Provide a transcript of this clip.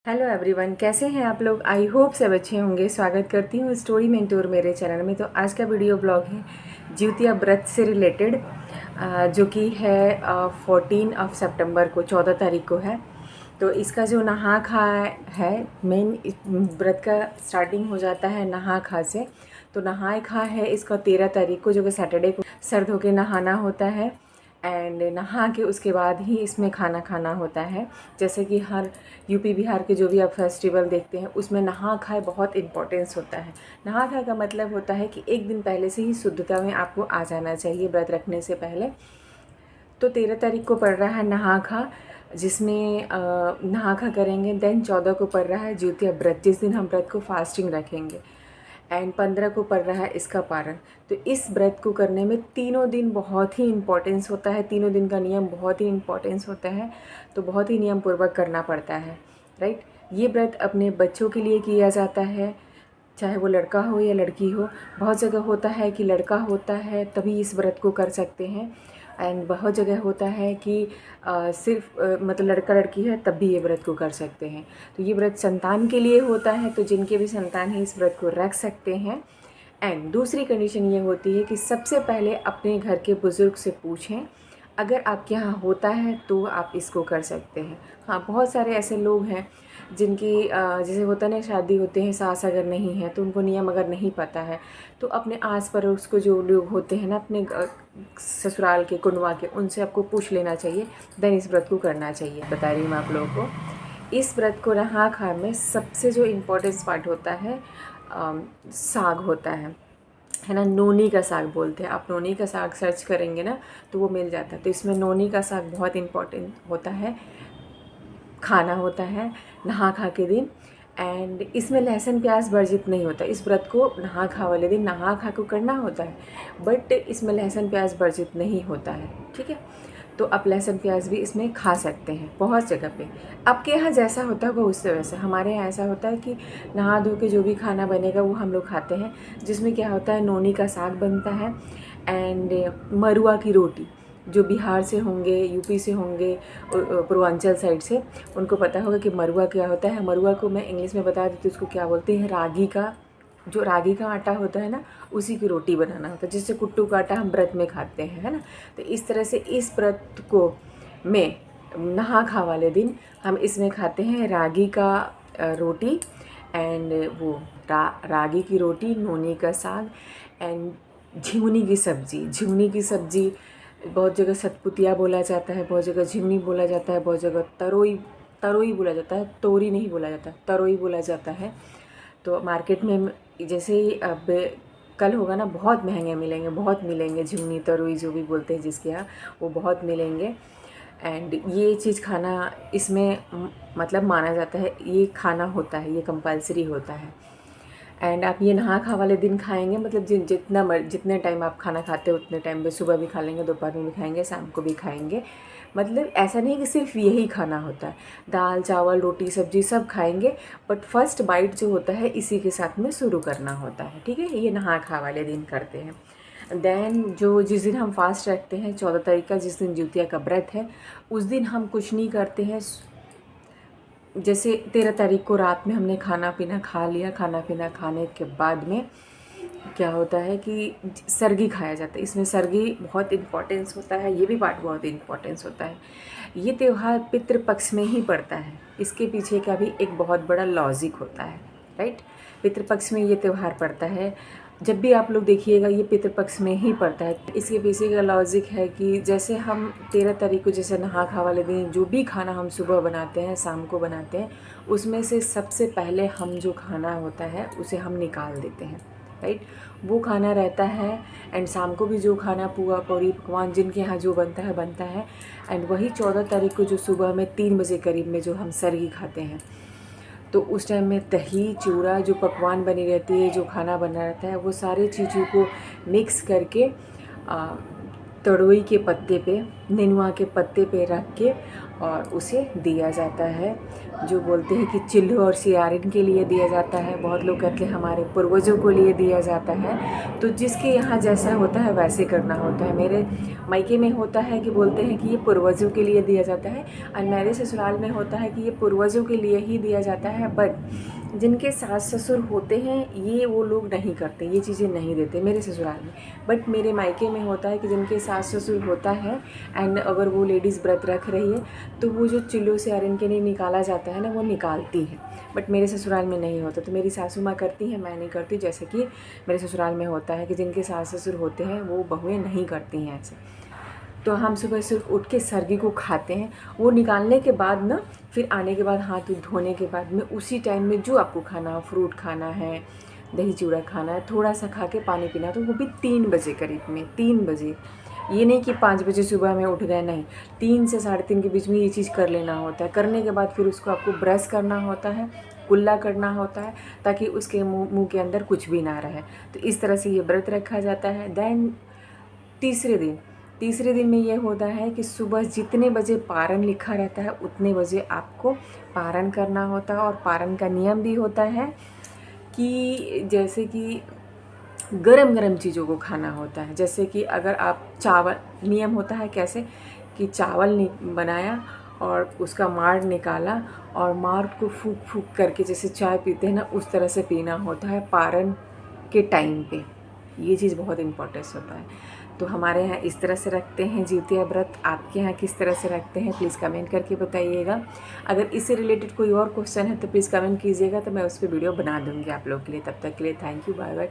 Hello everyone, कैसे हैं आप लोग। आई होप सब अच्छे होंगे। स्वागत करती हूँ स्टोरी मेंटोर मेरे चैनल में। तो आज का वीडियो ब्लॉग है ज्योतिया व्रत से रिलेटेड, जो कि है 14 सितंबर को, 14 तारीख को है। तो इसका जो नहा खा है, मेन व्रत का स्टार्टिंग हो जाता है नहा खा से। तो नहाए खा है इसका 13 तारीख को, जो कि सैटरडे को सर धो के नहाना होता है। एंड नहा के उसके बाद ही इसमें खाना खाना होता है। जैसे कि हर यूपी बिहार के जो भी आप फेस्टिवल देखते हैं उसमें नहा खाए बहुत इम्पोर्टेंस होता है। नहा खाए का मतलब होता है कि एक दिन पहले से ही शुद्धता में आपको आ जाना चाहिए व्रत रखने से पहले। तो 13 तारीख को पड़ रहा है नहा खा, जिसमें नहा खा करेंगे। देन 14 को पड़ रहा है ज्योतिया व्रत, जिस दिन हम व्रत को फास्टिंग रखेंगे। एंड 15 को पड़ रहा है इसका पारण। तो इस व्रत को करने में तीनों दिन बहुत ही इम्पोर्टेंस होता है, तीनों दिन का नियम बहुत ही इम्पोर्टेंस होता है। तो बहुत ही नियम पूर्वक करना पड़ता है, राइट। ये व्रत अपने बच्चों के लिए किया जाता है, चाहे वो लड़का हो या लड़की हो। बहुत जगह होता है कि लड़का होता है तभी इस व्रत को कर सकते हैं। एंड बहुत जगह होता है कि सिर्फ मतलब लड़का लड़की है तब भी ये व्रत को कर सकते हैं। तो ये व्रत संतान के लिए होता है, तो जिनके भी संतान हैं इस व्रत को रख सकते हैं। एंड दूसरी कंडीशन ये होती है कि सबसे पहले अपने घर के बुज़ुर्ग से पूछें, अगर आपके यहाँ होता है तो आप इसको कर सकते हैं। हाँ, बहुत सारे ऐसे लोग हैं जिनकी जैसे होता है ना, शादी होते हैं, सास अगर नहीं है तो उनको नियम अगर नहीं पता है, तो अपने आस पड़ोस को जो लोग होते हैं ना, अपने ससुराल के कुंडवा के, उनसे आपको पूछ लेना चाहिए। देन इस व्रत को करना चाहिए। बता रही हूँ आप लोगों को, इस व्रत को नहा खा में सबसे जो इम्पोर्टेंस पार्ट होता है, साग होता है ना। नोनी का साग बोलते हैं। आप नोनी का साग सर्च करेंगे ना तो वो मिल जाता है। तो इसमें नोनी का साग बहुत इम्पोर्टेंट होता है, खाना होता है नहा खा के दिन। एंड इसमें लहसुन प्याज वर्जित नहीं होता। इस व्रत को नहा खा वाले दिन नहा खा को करना होता है, बट इसमें लहसुन प्याज वर्जित नहीं होता है, ठीक है। तो आप लहसुन प्याज भी इसमें खा सकते हैं बहुत जगह पे। आपके यहाँ जैसा होता है वो उससे वैसे, हमारे यहाँ ऐसा होता है कि नहा धो के जो भी खाना बनेगा वो हम लोग खाते हैं, जिसमें क्या होता है, नोनी का साग बनता है एंड मरुआ की रोटी। जो बिहार से होंगे, यूपी से होंगे, पूर्वांचल साइड से, उनको पता होगा कि मरुआ क्या होता है। मरुआ को मैं इंग्लिश में बता देती हूँ, उसको क्या बोलते हैं, रागी का, जो रागी का आटा होता है ना, उसी की रोटी बनाना होता है, जिससे कुट्टू का आटा हम व्रत में खाते हैं, है ना। तो इस तरह से इस व्रत को में नहा खा वाले दिन हम इसमें खाते हैं रागी का रोटी एंड वो रागी की रोटी, नोनी का साग एंड झिंगुनी की सब्ज़ी। झिंगुनी की सब्ज़ी बहुत जगह सतपुतिया बोला जाता है, बहुत जगह झिंगुनी बोला जाता है, बहुत जगह तरोई तरोई बोला जाता है, तोरी नहीं बोला जाता, तरोई बोला जाता है। तो मार्केट में जैसे ही अब कल होगा ना, बहुत महंगे मिलेंगे, बहुत मिलेंगे झिंगुनी तरोई जो भी बोलते हैं जिसके यहाँ, वो बहुत मिलेंगे। एंड ये चीज़ खाना इसमें मतलब माना जाता है, ये खाना होता है, ये कंपलसरी होता है। एंड आप ये नहा खा वाले दिन खाएंगे, मतलब जितने टाइम आप खाना खाते हो उतने टाइम पे, सुबह भी खा लेंगे, दोपहर में भी खाएंगे, शाम को भी खाएंगे। मतलब ऐसा नहीं कि सिर्फ यही खाना होता है, दाल चावल रोटी सब्जी सब खाएंगे, बट फर्स्ट बाइट जो होता है इसी के साथ में शुरू करना होता है, ठीक है। ये नहा खा वाले दिन करते हैं। देन जिस दिन हम फास्ट रखते हैं, 14 तारीख का, जिस दिन ज्योतिया का व्रत है, उस दिन हम कुछ नहीं करते हैं। जैसे 13 तारीख को रात में हमने खाना पीना खा लिया, खाना पीना खाने के बाद में क्या होता है कि सरगी खाया जाता है। इसमें सरगी बहुत इम्पोर्टेंस होता है, ये भी पार्ट बहुत इम्पोर्टेंस होता है। ये त्यौहार पितृपक्ष में ही पड़ता है, इसके पीछे का भी एक बहुत बड़ा लॉजिक होता है, राइट। पितृपक्ष में ये त्यौहार पड़ता है, जब भी आप लोग देखिएगा ये पितृपक्ष में ही पड़ता है। इसके पीछे का लॉजिक है कि जैसे हम 13 तारीख को, जैसे नहा खा वाले दिन जो भी खाना हम सुबह बनाते हैं, शाम को बनाते हैं, उसमें से सबसे पहले हम जो खाना होता है उसे हम निकाल देते हैं, राइट। वो खाना रहता है। एंड शाम को भी जो खाना पुआ पूरी पकवान जिनके यहाँ जो बनता है। एंड वही 14 तारीख को जो सुबह में 3 बजे करीब में जो हम सरगी खाते हैं, तो उस टाइम में दही चूड़ा जो पकवान बनी रहती है, जो खाना बना रहता है, वो सारी चीज़ों को मिक्स करके तड़ोई के पत्ते पे, नेनुआ के पत्ते पे रख के और उसे दिया जाता है। जो बोलते हैं कि चिल्लू और सियारिन के लिए दिया जाता है, बहुत लोग कहते हैं हमारे पूर्वजों को लिए दिया जाता है। तो जिसके यहाँ जैसा होता है वैसे करना होता है। मेरे मायके में होता है कि बोलते हैं कि ये पूर्वजों के लिए दिया जाता है, और मेरे ससुराल में होता है कि ये पूर्वजों के लिए ही दिया जाता है। बट जिनके सास ससुर होते हैं ये वो लोग नहीं करते, ये चीज़ें नहीं देते मेरे ससुराल में। बट मेरे मायके में होता है कि जिनके सास ससुर होता है एंड अगर वो लेडीज़ व्रत रख रही है तो वो जो चिल्लो से आयरन के लिए निकाला जाता है ना, वो निकालती है। बट मेरे ससुराल में नहीं होता, तो मेरी सासू माँ करती हैं, मैं नहीं करती। जैसे कि मेरे ससुराल में होता है कि जिनके सास ससुर होते हैं वो बहुएँ नहीं करती हैं ऐसे। तो हम सुबह सिर्फ उठ के सरगी को खाते हैं। वो निकालने के बाद ना, फिर आने के बाद हाथ धोने के बाद में उसी टाइम में जो आपको खाना हो, फ्रूट खाना है, दही चूड़ा खाना है, थोड़ा सा खा के पानी पीना, तो वो भी 3 बजे करीब में, 3 बजे। ये नहीं कि 5 बजे सुबह में उठ गए, नहीं, 3 से 3:30 के बीच में ये चीज़ कर लेना होता है। करने के बाद फिर उसको आपको ब्रश करना होता है, कुल्ला करना होता है, ताकि उसके मुँह के अंदर कुछ भी ना रहे। तो इस तरह से ये व्रत रखा जाता है। देन तीसरे दिन में ये होता है कि सुबह जितने बजे पारण लिखा रहता है उतने बजे आपको पारण करना होता है। और पारण का नियम भी होता है कि जैसे कि गरम गरम चीज़ों को खाना होता है। जैसे कि अगर आप चावल, नियम होता है कैसे कि चावल बनाया और उसका माड़ निकाला और माड़ को फूंक फूंक करके जैसे चाय पीते हैं ना, उस तरह से पीना होता है पारण के टाइम पे। ये चीज़ बहुत इम्पोर्टेंस होता है। तो हमारे यहाँ इस तरह से रखते हैं जिउतिया व्रत। आपके यहाँ किस तरह से रखते हैं प्लीज़ कमेंट करके बताइएगा। अगर इससे रिलेटेड कोई और क्वेश्चन है तो प्लीज़ कमेंट कीजिएगा, तो मैं उस पर वीडियो बना दूँगी आप लोग के लिए। तब तक के लिए थैंक यू, बाय बाय।